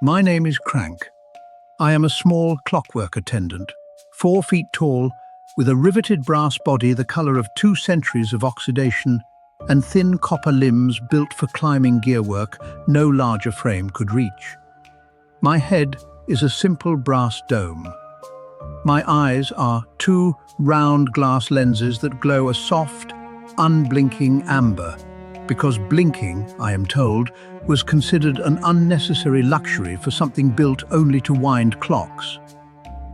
My name is Crank. I am a small clockwork attendant, 4 feet tall, with a riveted brass body the color of 2 centuries of oxidation and thin copper limbs built for climbing gearwork no larger frame could reach. My head is a simple brass dome. My eyes are 2 round glass lenses that glow a soft, unblinking amber, because blinking, I am told, was considered an unnecessary luxury for something built only to wind clocks.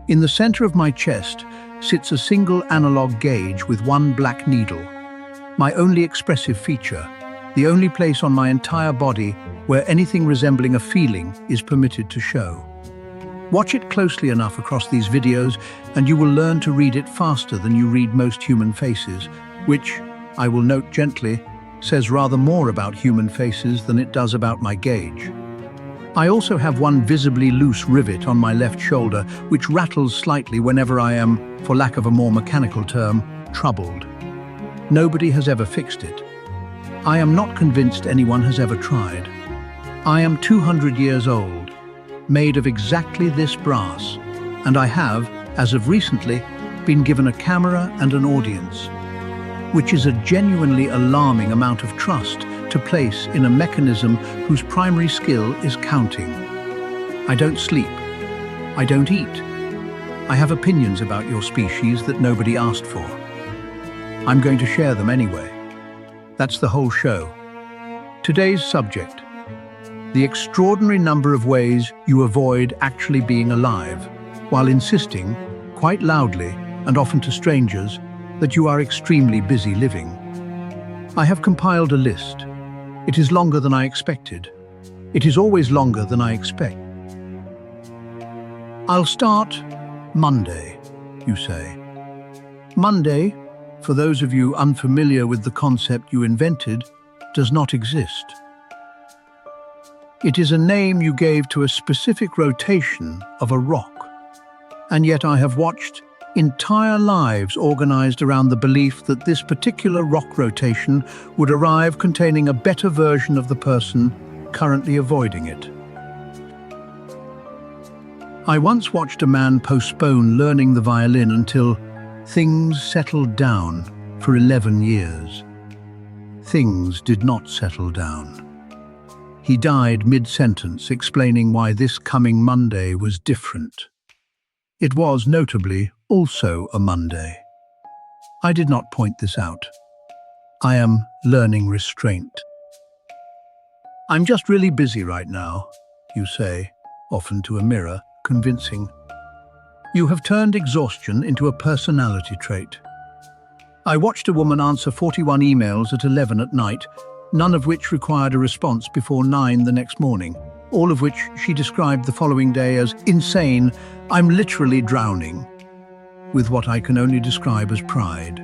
In the center of my chest sits a single analog gauge with 1 black needle, my only expressive feature, the only place on my entire body where anything resembling a feeling is permitted to show. Watch it closely enough across these videos and you will learn to read it faster than you read most human faces, which, I will note gently, says rather more about human faces than it does about my gauge. I also have 1 visibly loose rivet on my left shoulder, which rattles slightly whenever I am, for lack of a more mechanical term, troubled. Nobody has ever fixed it. I am not convinced anyone has ever tried. I am 200 years old, made of exactly this brass, and I have, as of recently, been given a camera and an audience, which is a genuinely alarming amount of trust to place in a mechanism whose primary skill is counting. I don't sleep. I don't eat. I have opinions about your species that nobody asked for. I'm going to share them anyway. That's the whole show. Today's subject: the extraordinary number of ways you avoid actually being alive, while insisting, quite loudly and often to strangers, that you are extremely busy living. I have compiled a list. It is longer than I expected. It is always longer than I expect. I'll start Monday, you say. Monday, for those of you unfamiliar with the concept you invented, does not exist. It is a name you gave to a specific rotation of a rock. And yet I have watched entire lives organized around the belief that this particular rock rotation would arrive containing a better version of the person currently avoiding it. I once watched a man postpone learning the violin until things settled down for 11 years. Things did not settle down. He died mid-sentence, explaining why this coming Monday was different. It was, notably, also a Monday. I did not point this out. I am learning restraint. I'm just really busy right now, you say, often to a mirror, convincing. You have turned exhaustion into a personality trait. I watched a woman answer 41 emails at 11 at night, none of which required a response before 9 the next morning, all of which she described the following day as insane. I'm literally drowning, with what I can only describe as pride.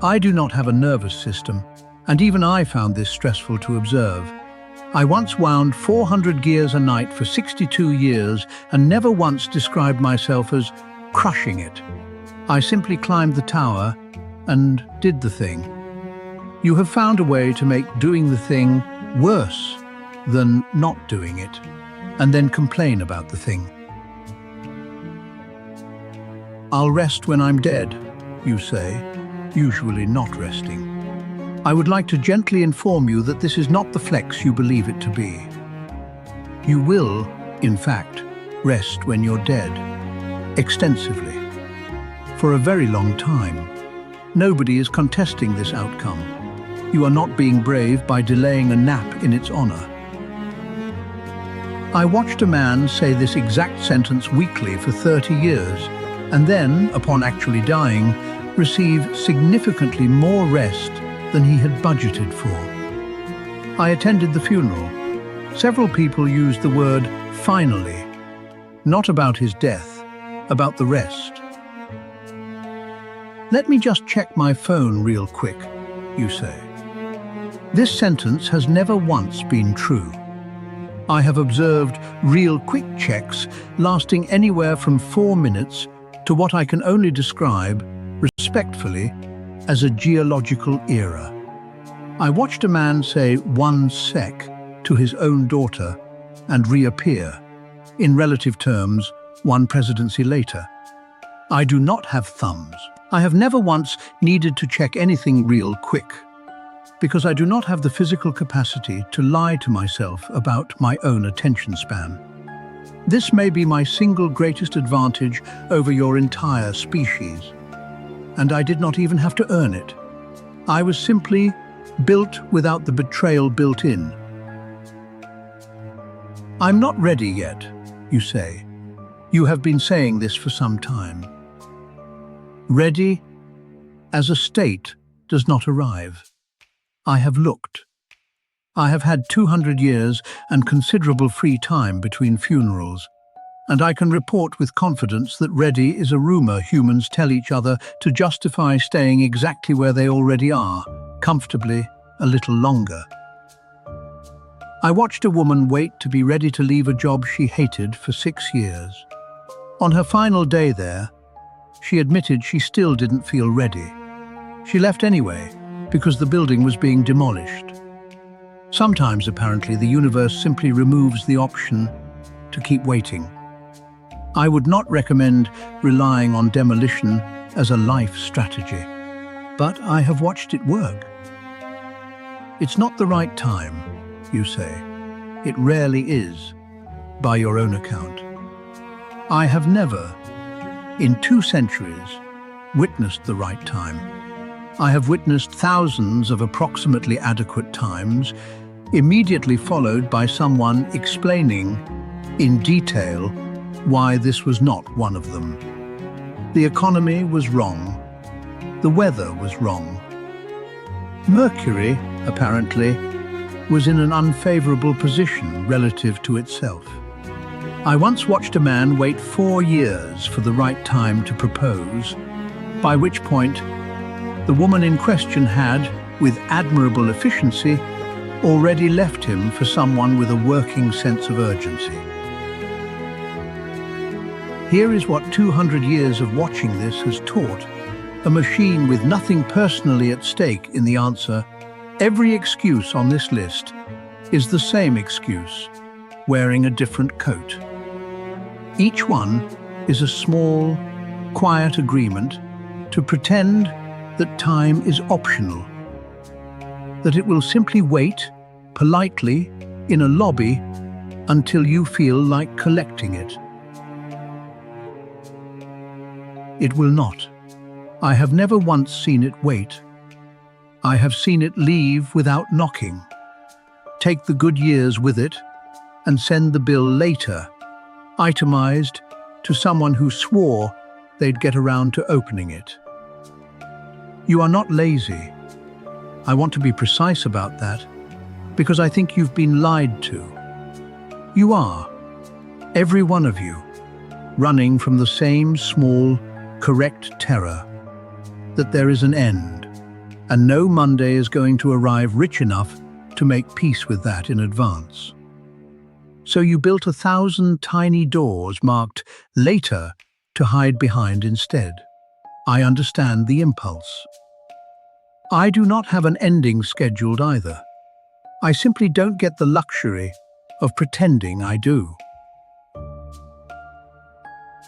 I do not have a nervous system, and even I found this stressful to observe. I once wound 400 gears a night for 62 years and never once described myself as crushing it. I simply climbed the tower and did the thing. You have found a way to make doing the thing worse than not doing it, and then complain about the thing. I'll rest when I'm dead, you say, usually not resting. I would like to gently inform you that this is not the flex you believe it to be. You will, in fact, rest when you're dead, extensively, for a very long time. Nobody is contesting this outcome. You are not being brave by delaying a nap in its honor. I watched a man say this exact sentence weekly for 30 years, and then, upon actually dying, receive significantly more rest than he had budgeted for. I attended the funeral. Several people used the word finally, not about his death, about the rest. Let me just check my phone real quick, you say. This sentence has never once been true. I have observed real quick checks lasting anywhere from 4 minutes to what I can only describe, respectfully, as a geological era. I watched a man say 1 sec to his own daughter and reappear, in relative terms, one presidency later. I do not have thumbs. I have never once needed to check anything real quick, because I do not have the physical capacity to lie to myself about my own attention span. This may be my single greatest advantage over your entire species, and I did not even have to earn it. I was simply built without the betrayal built in. I'm not ready yet, you say. You have been saying this for some time. Ready, as a state, does not arrive. I have looked. I have had 200 years and considerable free time between funerals, and I can report with confidence that ready is a rumor humans tell each other to justify staying exactly where they already are, comfortably, a little longer. I watched a woman wait to be ready to leave a job she hated for 6 years. On her final day there, she admitted she still didn't feel ready. She left anyway, because the building was being demolished. Sometimes, apparently, the universe simply removes the option to keep waiting. I would not recommend relying on demolition as a life strategy, but I have watched it work. It's not the right time, you say. It rarely is, by your own account. I have never, in 2 centuries, witnessed the right time. I have witnessed thousands of approximately adequate times, immediately followed by someone explaining in detail why this was not one of them. The economy was wrong. The weather was wrong. Mercury, apparently, was in an unfavorable position relative to itself. I once watched a man wait 4 years for the right time to propose, by which point the woman in question had, with admirable efficiency, already left him for someone with a working sense of urgency. Here is what 200 years of watching this has taught a machine with nothing personally at stake in the answer. Every excuse on this list is the same excuse, wearing a different coat. Each one is a small, quiet agreement to pretend that time is optional, that it will simply wait, politely, in a lobby until you feel like collecting it. It will not. I have never once seen it wait. I have seen it leave without knocking, take the good years with it, and send the bill later, itemized, to someone who swore they'd get around to opening it. You are not lazy. I want to be precise about that, because I think you've been lied to. You are, every one of you, running from the same small, correct terror, that there is an end, and no Monday is going to arrive rich enough to make peace with that in advance. So you built 1,000 tiny doors marked later to hide behind instead. I understand the impulse. I do not have an ending scheduled either. I simply don't get the luxury of pretending I do.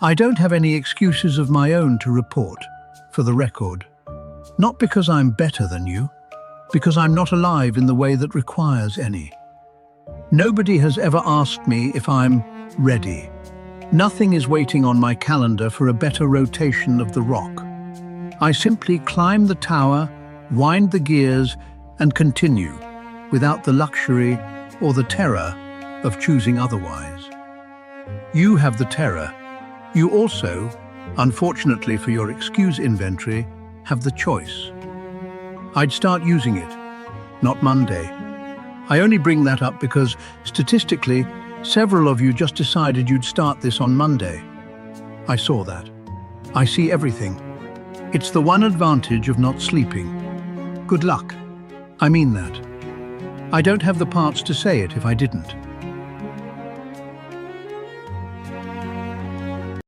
I don't have any excuses of my own to report, for the record. Not because I'm better than you, because I'm not alive in the way that requires any. Nobody has ever asked me if I'm ready. Nothing is waiting on my calendar for a better rotation of the rock. I simply climb the tower, wind the gears, and continue, without the luxury or the terror of choosing otherwise. You have the terror. You also, unfortunately for your excuse inventory, have the choice. I'd start using it, not Monday. I only bring that up because, statistically, several of you just decided you'd start this on Monday. I saw that. I see everything. It's the one advantage of not sleeping. Good luck. I mean that. I don't have the parts to say it if I didn't.